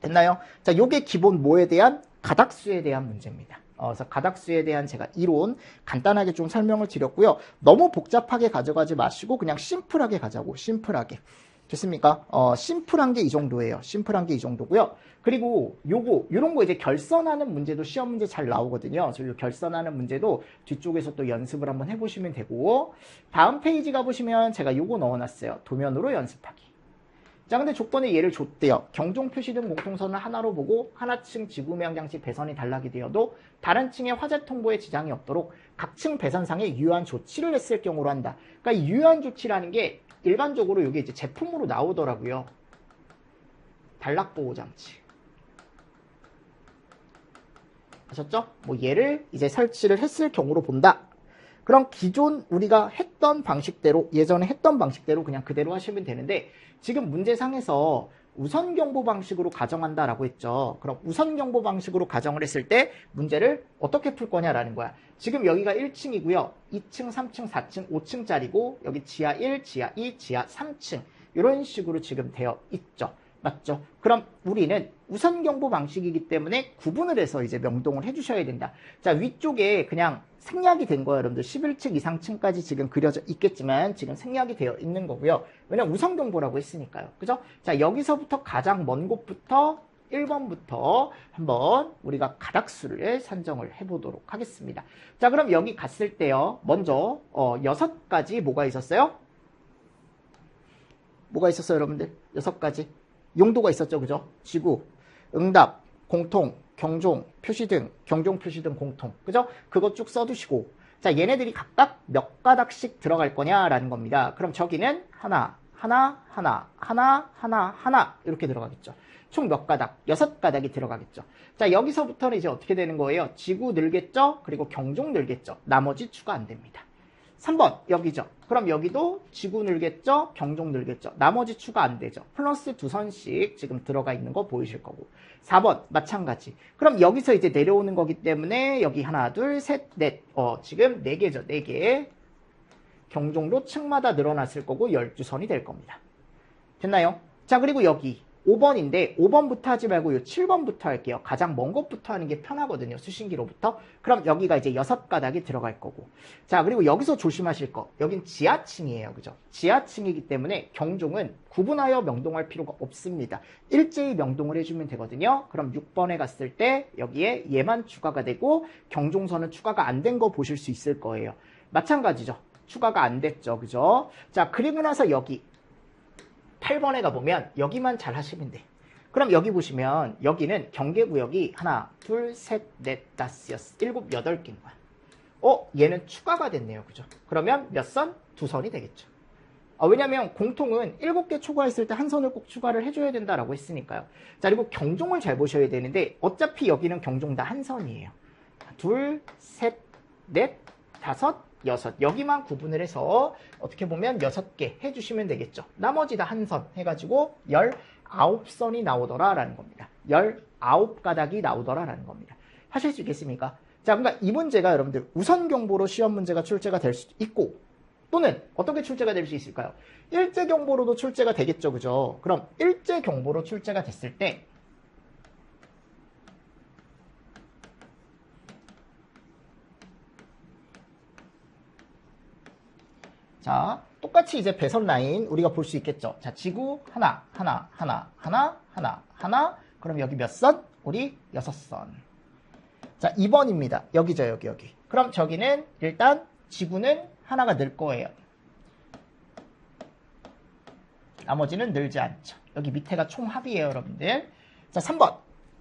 됐나요? 자, 요게 기본 뭐에 대한 가닥수에 대한 문제입니다. 그래서 가닥수에 대한 제가 이론 간단하게 좀 설명을 드렸고요. 너무 복잡하게 가져가지 마시고 그냥 심플하게 가자고. 심플하게. 됐습니까? 심플한 게 이 정도예요. 심플한 게 이 정도고요. 그리고 요런 거 이제 결선하는 문제도 시험 문제 잘 나오거든요. 그래서 요 결선하는 문제도 뒤쪽에서 또 연습을 한번 해보시면 되고 다음 페이지 가보시면 제가 요거 넣어놨어요. 도면으로 연습하기. 자, 근데 조건에 얘를 줬대요. 경종 표시등 공통선을 하나로 보고 하나층 지구음향장치 배선이 단락이 되어도 다른 층의 화재 통보에 지장이 없도록 각 층 배선상에 유효한 조치를 했을 경우로 한다. 그러니까 이 유효한 조치라는 게 일반적으로 이게 이제 제품으로 나오더라고요. 단락보호장치. 아셨죠? 뭐 얘를 이제 설치를 했을 경우로 본다. 그럼 기존 우리가 했던 방식대로 예전에 했던 방식대로 그냥 그대로 하시면 되는데 지금 문제상에서 우선경보 방식으로 가정한다라고 했죠. 그럼 우선경보 방식으로 가정을 했을 때 문제를 어떻게 풀 거냐라는 거야. 지금 여기가 1층이고요. 2층, 3층, 4층, 5층짜리고 여기 지하 1, 지하 2, 지하 3층 이런 식으로 지금 되어 있죠. 맞죠? 그럼 우리는 우선경보 방식이기 때문에 구분을 해서 이제 명동을 해주셔야 된다. 자, 위쪽에 그냥 생략이 된 거예요. 여러분들 11층 이상층까지 지금 그려져 있겠지만 지금 생략이 되어 있는 거고요. 왜냐면 우선경보라고 했으니까요. 그죠? 자, 여기서부터 가장 먼 곳부터 1번부터 한번 우리가 가닥수를 산정을 해보도록 하겠습니다. 자, 그럼 여기 갔을 때요. 먼저 6가지 뭐가 있었어요? 뭐가 있었어요, 여러분들? 6가지. 용도가 있었죠. 그죠? 지구, 응답, 공통, 경종, 표시 등, 경종, 표시 등, 공통. 그죠? 그거 쭉 써두시고. 자, 얘네들이 각각 몇 가닥씩 들어갈 거냐라는 겁니다. 그럼 저기는 하나, 이렇게 들어가겠죠. 총 몇 가닥? 6가닥이 들어가겠죠. 자, 여기서부터는 이제 어떻게 되는 거예요? 지구 늘겠죠? 그리고 경종 늘겠죠. 나머지 추가 안 됩니다. 3번 여기죠. 그럼 여기도 지구 늘겠죠? 경종 늘겠죠. 나머지 추가 안 되죠. 플러스 2선씩 지금 들어가 있는 거 보이실 거고. 4번 마찬가지. 그럼 여기서 이제 내려오는 거기 때문에 여기 하나, 둘, 셋, 넷. 지금 4개죠. 4개. 경종도 층마다 늘어났을 거고 12선이 될 겁니다. 됐나요? 자, 그리고 여기 5번인데 5번부터 하지 말고 요 7번부터 할게요. 가장 먼 것부터 하는 게 편하거든요. 수신기로부터. 그럼 여기가 이제 6가닥이 들어갈 거고. 자, 그리고 여기서 조심하실 거. 여긴 지하층이에요. 그죠? 지하층이기 때문에 경종은 구분하여 명동할 필요가 없습니다. 일제히 명동을 해주면 되거든요. 그럼 6번에 갔을 때 여기에 얘만 추가가 되고 경종선은 추가가 안 된 거 보실 수 있을 거예요. 마찬가지죠. 추가가 안 됐죠. 그죠? 자, 그리고 나서 여기 8번에 가보면 여기만 잘 하시면 돼. 그럼 여기 보시면 여기는 경계구역이 하나, 둘, 셋, 넷, 다섯, 여섯, 일곱, 8개인 거야. 얘는 추가가 됐네요. 그죠? 그러면 몇 선? 2선이 되겠죠. 왜냐면 공통은 7개 초과했을 때 한 선을 꼭 추가를 해줘야 된다라고 했으니까요. 자, 그리고 경종을 잘 보셔야 되는데 어차피 여기는 경종 다 한 선이에요. 둘, 셋, 넷, 다섯, 6. 여기만 구분을 해서 어떻게 보면 6개 해주시면 되겠죠. 나머지 다 한 선 해가지고 19선이 나오더라라는 겁니다. 19가닥이 나오더라라는 겁니다. 하실 수 있겠습니까? 자, 그러니까 이 문제가 여러분들 우선경보로 시험 문제가 출제가 될 수도 있고 또는 어떻게 출제가 될 수 있을까요? 일제경보로도 출제가 되겠죠. 그죠? 그럼 일제경보로 출제가 됐을 때 자, 똑같이 이제 배선 라인 우리가 볼 수 있겠죠. 자, 지구 하나. 그럼 여기 몇 선? 우리 6선. 자, 2번입니다. 여기죠, 여기. 그럼 저기는 일단 지구는 하나가 늘 거예요. 나머지는 늘지 않죠. 여기 밑에가 총 합이에요, 여러분들. 자, 3번.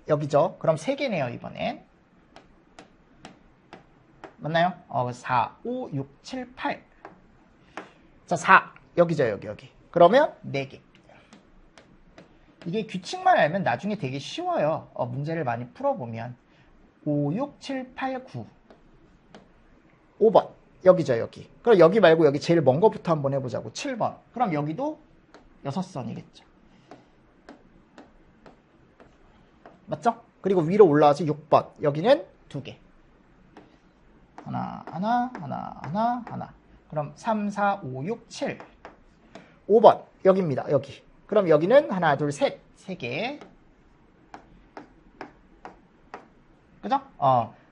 여기죠. 그럼 3개네요, 이번엔. 맞나요? 4, 5, 6, 7, 8. 자, 4. 여기죠, 여기. 그러면 4개. 이게 규칙만 알면 나중에 되게 쉬워요. 문제를 많이 풀어보면. 5, 6, 7, 8, 9. 5번. 여기죠, 여기. 그럼 여기 말고 여기 제일 먼 거부터 한번 해보자고. 7번. 그럼 여기도 6선이겠죠. 맞죠? 그리고 위로 올라와서 6번. 여기는 2개. 하나. 그럼 3, 4, 5, 6, 7. 5번. 여기입니다. 여기. 그럼 여기는 하나, 둘, 셋. 3개. 그죠?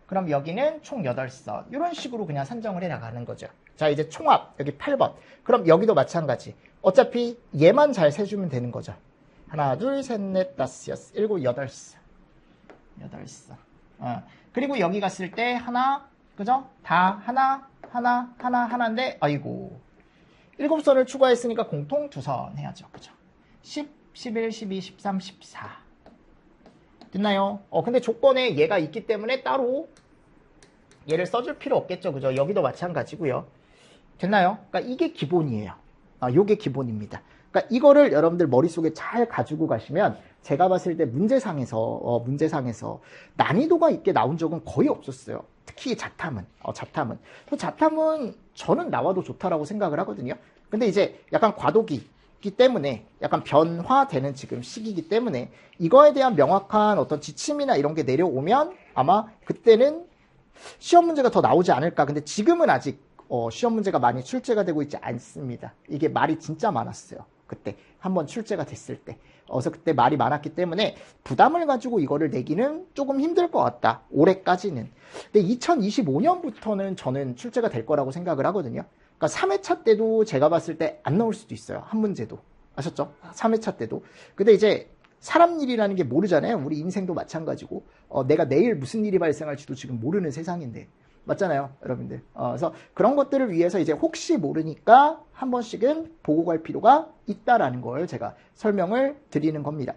그럼 여기는 총 8선. 이런 식으로 그냥 산정을 해 나가는 거죠. 자, 이제 총합. 여기 8번. 그럼 여기도 마찬가지. 어차피 얘만 잘 세주면 되는 거죠. 하나, 둘, 셋, 넷, 다섯, 여섯, 일곱, 8선. 8선. 그리고 여기 갔을 때 하나, 그죠? 다 하나인데, 아이고. 7선을 추가했으니까 공통 2선 해야죠. 그죠? 10, 11, 12, 13, 14. 됐나요? 근데 조건에 얘가 있기 때문에 따로 얘를 써줄 필요 없겠죠. 그죠? 여기도 마찬가지고요. 됐나요? 그러니까 이게 기본이에요. 요게 기본입니다. 그러니까 이거를 여러분들 머릿속에 잘 가지고 가시면 제가 봤을 때 문제상에서 난이도가 있게 나온 적은 거의 없었어요. 특히 자탐은. 자탐은 저는 나와도 좋다라고 생각을 하거든요. 근데 이제 약간 과도기, 있기 때문에 약간 변화되는 지금 시기이기 때문에 이거에 대한 명확한 어떤 지침이나 이런 게 내려오면 아마 그때는 시험 문제가 더 나오지 않을까. 근데 지금은 아직 시험 문제가 많이 출제가 되고 있지 않습니다. 이게 말이 진짜 많았어요. 그때 한번 출제가 됐을 때. 그래서 그때 말이 많았기 때문에 부담을 가지고 이거를 내기는 조금 힘들 것 같다. 올해까지는. 근데 2025년부터는 저는 출제가 될 거라고 생각을 하거든요. 그러니까 3회차 때도 제가 봤을 때 안 나올 수도 있어요. 한 문제도. 아셨죠? 3회차 때도. 근데 이제 사람 일이라는 게 모르잖아요. 우리 인생도 마찬가지고. 내가 내일 무슨 일이 발생할지도 지금 모르는 세상인데. 맞잖아요, 여러분들. 그래서 그런 것들을 위해서 이제 혹시 모르니까 한 번씩은 보고 갈 필요가 있다라는 걸 제가 설명을 드리는 겁니다.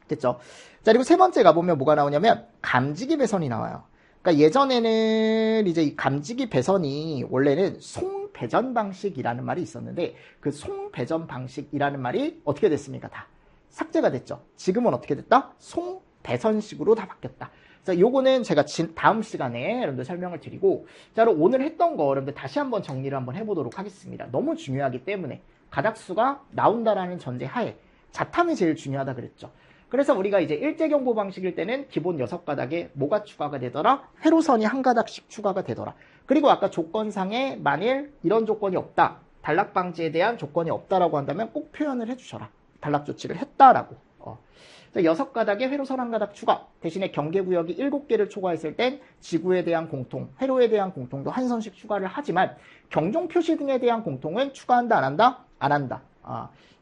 됐죠? 자, 그리고 세 번째 가보면 뭐가 나오냐면 감지기 배선이 나와요. 그러니까 예전에는 이제 이 감지기 배선이 원래는 송배전 방식이라는 말이 있었는데 그 송배전 방식이라는 말이 어떻게 됐습니까? 다 삭제가 됐죠. 지금은 어떻게 됐다? 송배선식으로 다 바뀌었다. 자, 요거는 제가 다음 시간에 여러분들 설명을 드리고, 자, 그럼 오늘 했던 거 여러분들 다시 한번 정리를 한번 해보도록 하겠습니다. 너무 중요하기 때문에 가닥수가 나온다라는 전제 하에 자탐이 제일 중요하다 그랬죠. 그래서 우리가 이제 일제경보 방식일 때는 기본 6가닥에 뭐가 추가가 되더라? 회로선이 한 가닥씩 추가가 되더라. 그리고 아까 조건상에 만일 이런 조건이 없다, 단락 방지에 대한 조건이 없다라고 한다면 꼭 표현을 해주셔라. 단락 조치를 했다라고. 6가닥에 회로선 한 가닥 추가, 대신에 경계구역이 7개를 초과했을 땐 지구에 대한 공통, 회로에 대한 공통도 한 선씩 추가를 하지만 경종 표시 등에 대한 공통은 추가한다 안 한다? 안 한다.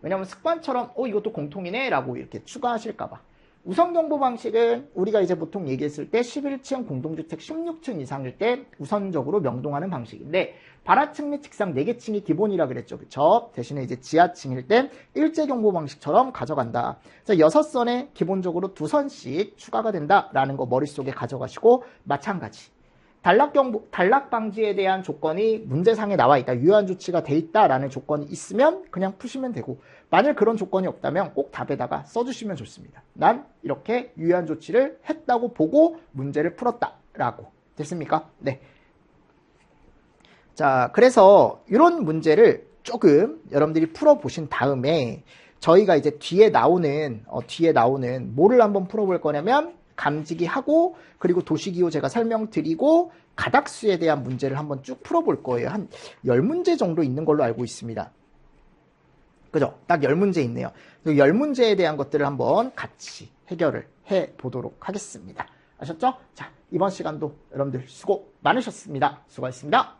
왜냐면 습관처럼 이것도 공통이네 라고 이렇게 추가하실까봐. 우선경보 방식은 우리가 이제 보통 얘기했을 때 11층 공동주택 16층 이상일 때 우선적으로 명동하는 방식인데 발하층 및 직상 4개 층이 기본이라 그랬죠. 그쵸? 대신에 이제 지하층일 땐 일제경보 방식처럼 가져간다. 그래서 6선에 기본적으로 2선씩 추가가 된다라는 거 머릿속에 가져가시고 마찬가지. 단락 방지에 대한 조건이 문제상에 나와 있다. 유효한 조치가 돼 있다라는 조건이 있으면 그냥 푸시면 되고 만일 그런 조건이 없다면 꼭 답에다가 써주시면 좋습니다. 난 이렇게 유효한 조치를 했다고 보고 문제를 풀었다라고. 됐습니까? 네. 자, 그래서 이런 문제를 조금 여러분들이 풀어보신 다음에 저희가 이제 뒤에 나오는 뭐를 한번 풀어볼 거냐면 감지기 하고 그리고 도시기호 제가 설명드리고 가닥수에 대한 문제를 한번 쭉 풀어볼 거예요. 한 10문제 정도 있는 걸로 알고 있습니다. 그죠? 딱 10문제 있네요. 10문제에 대한 것들을 한번 같이 해결을 해보도록 하겠습니다. 아셨죠? 자, 이번 시간도 여러분들 수고 많으셨습니다. 수고하셨습니다.